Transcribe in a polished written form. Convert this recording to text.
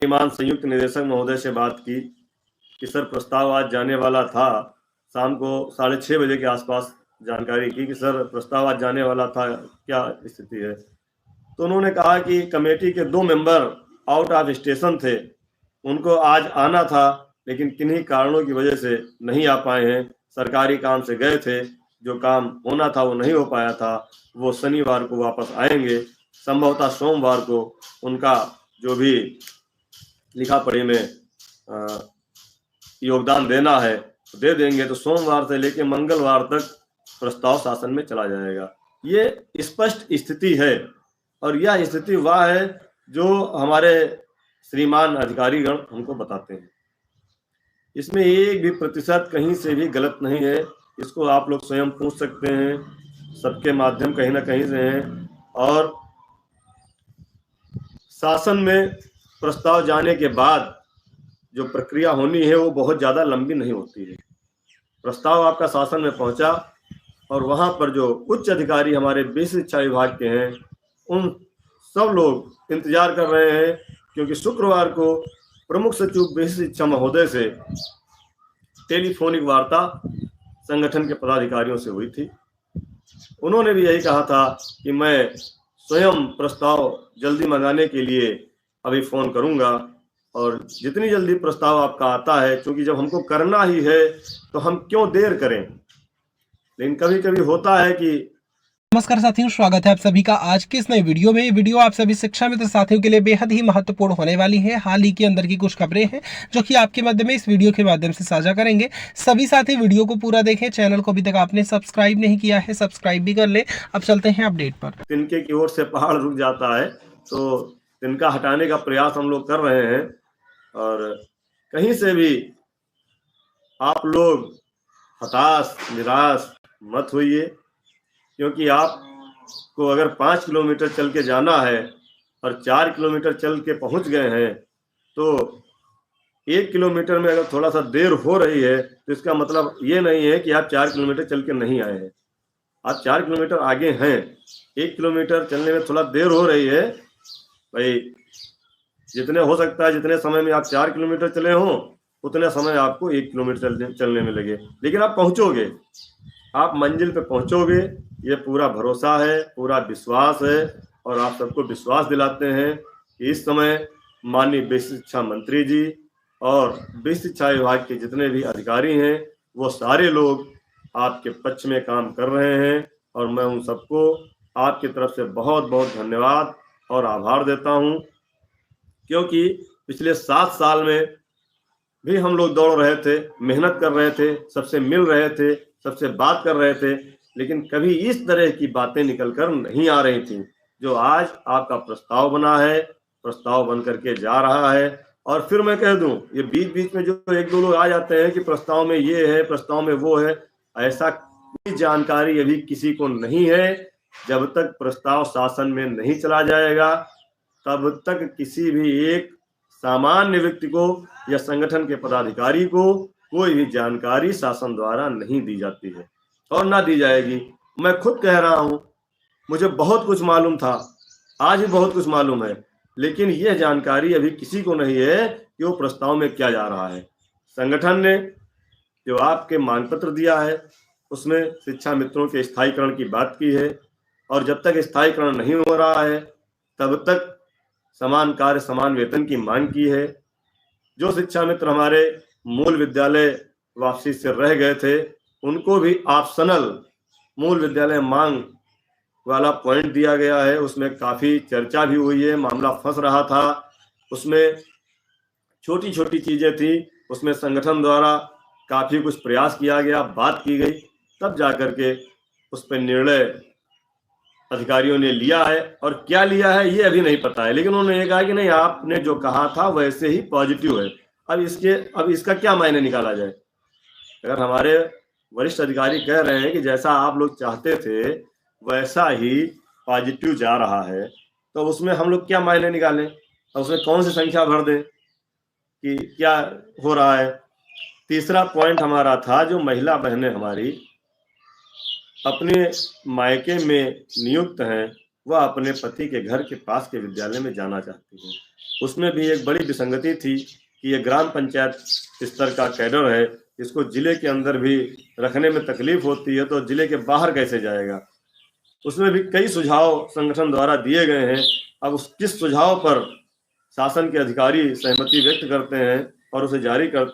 ईमान संयुक्त निदेशक महोदय से बात की कि सर प्रस्ताव आज जाने वाला था। शाम को 6:30 बजे के आसपास जानकारी की कि सर प्रस्ताव आज जाने वाला था, क्या स्थिति है। तो उन्होंने कहा कि कमेटी के 2 मेंबर आउट ऑफ स्टेशन थे, उनको आज आना था लेकिन किन्हीं कारणों की वजह से नहीं आ पाए हैं। सरकारी काम से गए थे, जो काम होना था वो नहीं हो पाया था। वो शनिवार को वापस आएंगे, संभवतः सोमवार को उनका जो भी लिखा पढ़ी में योगदान देना है दे देंगे, तो सोमवार से लेकर मंगलवार तक प्रस्ताव शासन में चला जाएगा। ये स्पष्ट स्थिति है और यह स्थिति वह है जो हमारे श्रीमान अधिकारीगण हमको बताते हैं। इसमें एक भी प्रतिशत कहीं से भी गलत नहीं है। इसको आप लोग स्वयं पूछ सकते हैं, सबके माध्यम कहीं ना कहीं से हैं। और शासन में प्रस्ताव जाने के बाद जो प्रक्रिया होनी है वो बहुत ज़्यादा लंबी नहीं होती है। प्रस्ताव आपका शासन में पहुंचा और वहां पर जो उच्च अधिकारी हमारे बेसिक शिक्षा विभाग के हैं, उन सब लोग इंतजार कर रहे हैं, क्योंकि शुक्रवार को प्रमुख सचिव बेसिक शिक्षा महोदय से टेलीफोनिक वार्ता संगठन के पदाधिकारियों से हुई थी। उन्होंने भी यही कहा था कि मैं स्वयं प्रस्ताव जल्दी मंगाने के लिए अभी फ़ोन करूंगा, और जितनी जल्दी प्रस्ताव आपका आता है, क्योंकि जब हमको करना ही है तो हम क्यों देर करें। लेकिन कभी कभी होता है कि नमस्कार साथियों, स्वागत है आप सभी का आज के इस नए वीडियो में। ये वीडियो आप सभी शिक्षा मित्र साथियों के लिए बेहद ही महत्वपूर्ण होने वाली है। हाल ही के अंदर की कुछ खबरें हैं जो कि आपके माध्यम में इस वीडियो के माध्यम से साझा करेंगे। सभी साथी वीडियो को पूरा देखें। चैनल को अभी तक आपने सब्सक्राइब नहीं किया है, सब्सक्राइब भी कर ले। अब चलते हैं अपडेट पर। तिनके की ओर से पहाड़ रुक जाता है, तो तिनका हटाने का प्रयास हम लोग कर रहे हैं। और कहीं से भी आप लोग हताश निराश मत होइए, क्योंकि आपको अगर 5 किलोमीटर चल के जाना है और 4 किलोमीटर चल के पहुंच गए हैं, तो 1 किलोमीटर में अगर थोड़ा सा देर हो रही है तो इसका मतलब ये नहीं है कि आप 4 किलोमीटर चल के नहीं आए हैं। आप 4 किलोमीटर आगे हैं, 1 किलोमीटर चलने में थोड़ा देर हो रही है। भाई जितने हो सकता है, जितने समय में आप 4 किलोमीटर चले हों उतने समय आपको 1 किलोमीटर चलने में लगे, लेकिन आप पहुंचोगे, आप मंजिल पे पहुंचोगे, ये पूरा भरोसा है, पूरा विश्वास है। और आप सबको विश्वास दिलाते हैं कि इस समय माननीय बेसिक शिक्षा मंत्री जी और बेसिक शिक्षा विभाग के जितने भी अधिकारी हैं, वो सारे लोग आपके पक्ष में काम कर रहे हैं। और मैं उन सबको आपकी तरफ से बहुत बहुत धन्यवाद और आभार देता हूं, क्योंकि पिछले 7 साल में भी हम लोग दौड़ रहे थे, मेहनत कर रहे थे, सबसे मिल रहे थे, सबसे बात कर रहे थे, लेकिन कभी इस तरह की बातें निकलकर नहीं आ रही थी जो आज आपका प्रस्ताव बना है, प्रस्ताव बन करके जा रहा है। और फिर मैं कह दूं, ये बीच बीच में जो 1-2 लोग आ जाते हैं कि प्रस्ताव में ये है, प्रस्ताव में वो है, ऐसा कोई जानकारी अभी किसी को नहीं है। जब तक प्रस्ताव शासन में नहीं चला जाएगा तब तक किसी भी एक सामान्य व्यक्ति को या संगठन के पदाधिकारी को कोई भी जानकारी शासन द्वारा नहीं दी जाती है और ना दी जाएगी। मैं खुद कह रहा हूं, मुझे बहुत कुछ मालूम था, आज भी बहुत कुछ मालूम है, लेकिन यह जानकारी अभी किसी को नहीं है कि वो प्रस्ताव में क्या जा रहा है। संगठन ने जो आपके मांग पत्र दिया है उसमें शिक्षा मित्रों के स्थायीकरण की बात की है, और जब तक स्थायीकरण नहीं हो रहा है तब तक समान कार्य समान वेतन की मांग की है। जो शिक्षा मित्र हमारे मूल विद्यालय वापसी से रह गए थे, उनको भी ऑप्शनल मूल विद्यालय मांग वाला पॉइंट दिया गया है। उसमें काफ़ी चर्चा भी हुई है, मामला फंस रहा था, उसमें छोटी छोटी चीज़ें थी, उसमें संगठन द्वारा काफ़ी कुछ प्रयास किया गया, बात की गई, तब जाकर के उस पर निर्णय अधिकारियों ने लिया है। और क्या लिया है ये अभी नहीं पता है, लेकिन उन्होंने ये कहा कि नहीं, आपने जो कहा था वैसे ही पॉजिटिव है। अब इसका क्या मायने निकाला जाए। अगर हमारे वरिष्ठ अधिकारी कह रहे हैं कि जैसा आप लोग चाहते थे वैसा ही पॉजिटिव जा रहा है, तो उसमें हम लोग क्या मायने निकालें, और उसमें कौन सी संख्या भर दें कि क्या हो रहा है। तीसरा पॉइंट हमारा था, जो महिला बहनें हमारी अपने मायके में नियुक्त हैं, वह अपने पति के घर के पास के विद्यालय में जाना चाहती हैं। उसमें भी एक बड़ी विसंगति थी कि ये ग्राम पंचायत स्तर का कैडर है, इसको जिले के अंदर भी रखने में तकलीफ होती है, तो जिले के बाहर कैसे जाएगा। उसमें भी कई सुझाव संगठन द्वारा दिए गए हैं। अब किस सुझाव पर शासन के अधिकारी सहमति व्यक्त करते हैं और उसे जारी करते